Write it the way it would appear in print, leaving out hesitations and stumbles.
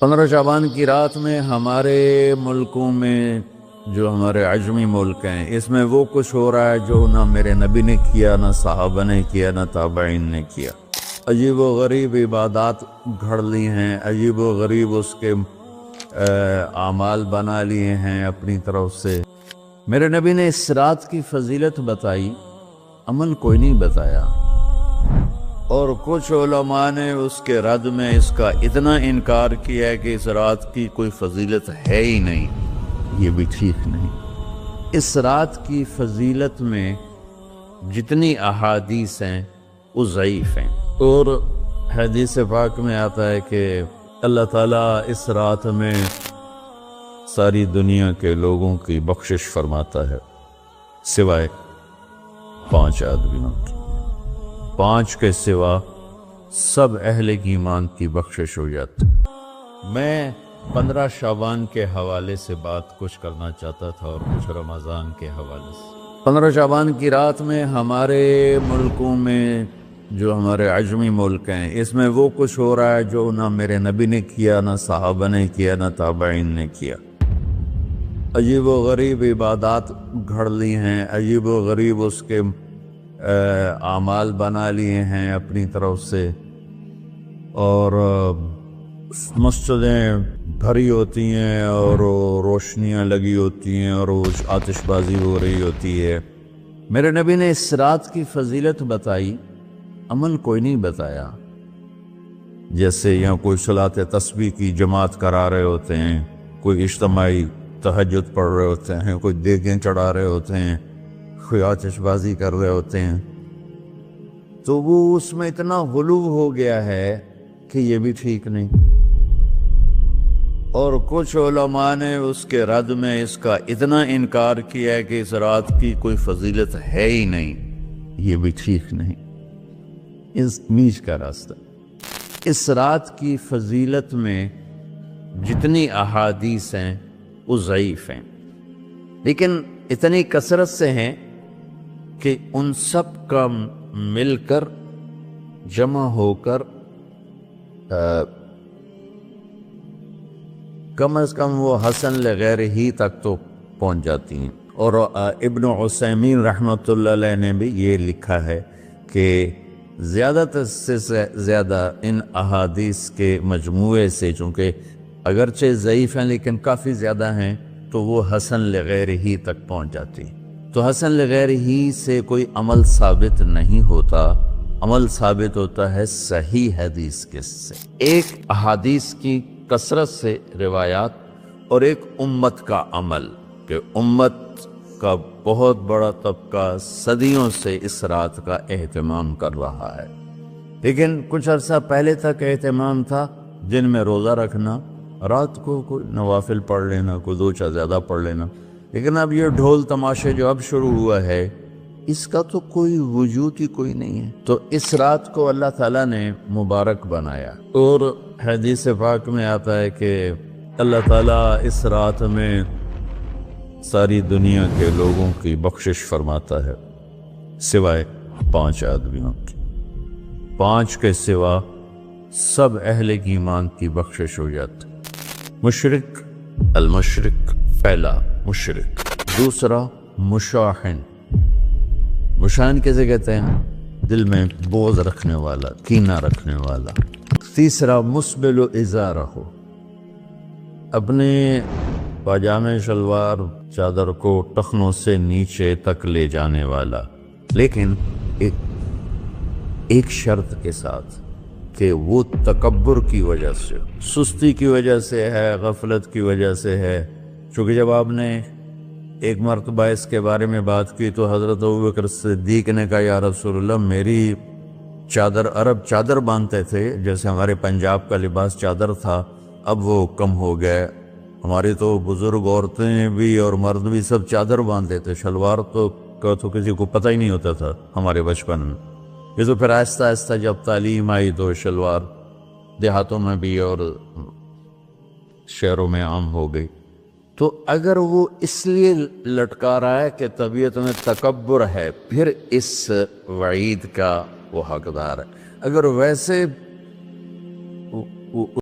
15 شعبان کی رات میں ہمارے ملکوں میں جو ہمارے عجمی ملک ہیں اس میں وہ کچھ ہو رہا ہے جو نہ میرے نبی نے کیا، نہ صحابہ نے کیا، نہ تابعین نے کیا۔ عجیب و غریب عبادات گھڑ لی ہیں، عجیب و غریب اس کے اعمال بنا لیے ہیں اپنی طرف سے۔ میرے نبی نے اس رات کی فضیلت بتائی، عمل کوئی نہیں بتایا، اور کچھ علماء نے اس کے رد میں اس کا اتنا انکار کیا ہے کہ اس رات کی کوئی فضیلت ہے ہی نہیں۔ یہ بھی ٹھیک نہیں۔ اس رات کی فضیلت میں جتنی احادیث ہیں وہ ضعیف ہیں، اور حدیث پاک میں آتا ہے کہ اللہ تعالیٰ اس رات میں ساری دنیا کے لوگوں کی بخشش فرماتا ہے سوائے 5 آدمیوں کی۔ 5 کے سوا سب اہل ایمان کی بخشش ہو جاتی۔ میں 15 شعبان کے حوالے سے بات کچھ کرنا چاہتا تھا اور کچھ رمضان کے حوالے سے۔ 15 شعبان کی رات میں ہمارے ملکوں میں جو ہمارے عجمی ملک ہیں اس میں وہ کچھ ہو رہا ہے جو نہ میرے نبی نے کیا، نہ صحابہ نے کیا، نہ تابعین نے کیا۔ عجیب و غریب عبادات گھڑ لی ہیں، عجیب و غریب اس کے اعمال بنا لیے ہیں اپنی طرف سے، اور مسجدیں بھری ہوتی ہیں اور روشنیاں لگی ہوتی ہیں اور آتش بازی ہو رہی ہوتی ہے۔ میرے نبی نے اس رات کی فضیلت بتائی، عمل کوئی نہیں بتایا۔ جیسے یہاں کوئی صلاۃ تسبیح کی جماعت کرا رہے ہوتے ہیں، کوئی اجتماعی تہجد پڑھ رہے ہوتے ہیں، کوئی دیگیں چڑھا رہے ہوتے ہیں، کوئی آتش بازی کر رہے ہوتے ہیں، تو وہ اس میں اتنا غلو ہو گیا ہے کہ یہ بھی ٹھیک نہیں۔ اور کچھ علماء نے اس کے رد میں اس کا اتنا انکار کیا ہے کہ اس رات کی کوئی فضیلت ہے ہی نہیں۔ یہ بھی ٹھیک نہیں۔ اس بیچ کا راستہ، اس رات کی فضیلت میں جتنی احادیث ہیں وہ ضعیف ہیں، لیکن اتنی کثرت سے ہیں کہ ان سب کا مل کر جمع ہو کر کم از کم وہ حسن لغیر ہی تک تو پہنچ جاتی ہیں۔ اور ابن عثیمین رحمۃ اللہ علیہ نے بھی یہ لکھا ہے کہ زیادہ سے زیادہ ان احادیث کے مجموعے سے، چونکہ اگرچہ ضعیف ہیں لیکن کافی زیادہ ہیں، تو وہ حسن لغیر ہی تک پہنچ جاتی۔ تو حسن لغیر ہی سے کوئی عمل ثابت نہیں ہوتا، عمل ثابت ہوتا ہے صحیح حدیث کے سے۔ ایک احادیث کی کثرت سے روایات اور ایک امت کا عمل، کہ امت کا بہت بڑا طبقہ صدیوں سے اس رات کا اہتمام کر رہا ہے، لیکن کچھ عرصہ پہلے تک اہتمام تھا دن میں روزہ رکھنا، رات کو کوئی نوافل پڑھ لینا، کوئی 2 چا زیادہ پڑھ لینا، لیکن اب یہ ڈھول تماشے جو اب شروع ہوا ہے اس کا تو کوئی وجود ہی کوئی نہیں ہے۔ تو اس رات کو اللہ تعالیٰ نے مبارک بنایا، اور حدیث پاک میں آتا ہے کہ اللہ تعالیٰ اس رات میں ساری دنیا کے لوگوں کی بخشش فرماتا ہے سوائے 5 آدمیوں کی۔ 5 کے سوا سب اہل ایمان کی بخشش ہو جاتی۔ مشرک، المشرک پہلا مشرک، دوسرا مشاحن۔ مشاحن کیسے کہتے ہیں؟ دل میں بغض رکھنے والا، کینہ رکھنے والا۔ تیسرا مسبل ازارہ، اپنے پاجامے شلوار چادر کو ٹخنوں سے نیچے تک لے جانے والا، لیکن ایک شرط کے ساتھ کہ وہ تکبر کی وجہ سے، سستی کی وجہ سے ہے، غفلت کی وجہ سے ہے۔ چونکہ جب آپ نے ایک مرتبہ اس کے بارے میں بات کی تو حضرت ابوبکر صدیق نے کہا یا رسول اللہ، میری چادر، عرب چادر باندھتے تھے جیسے ہمارے پنجاب کا لباس چادر تھا، اب وہ کم ہو گئے، ہماری تو بزرگ عورتیں بھی اور مرد بھی سب چادر باندھتے تھے، شلوار تو کسی کو پتہ ہی نہیں ہوتا تھا ہمارے بچپن میں۔ یہ تو پھر آہستہ آہستہ جب تعلیم آئی تو شلوار دیہاتوں میں بھی اور شہروں میں عام ہو گئی۔ تو اگر وہ اس لیے لٹکا رہا ہے کہ طبیعت میں تکبر ہے، پھر اس وعید کا وہ حقدار ہے۔ اگر ویسے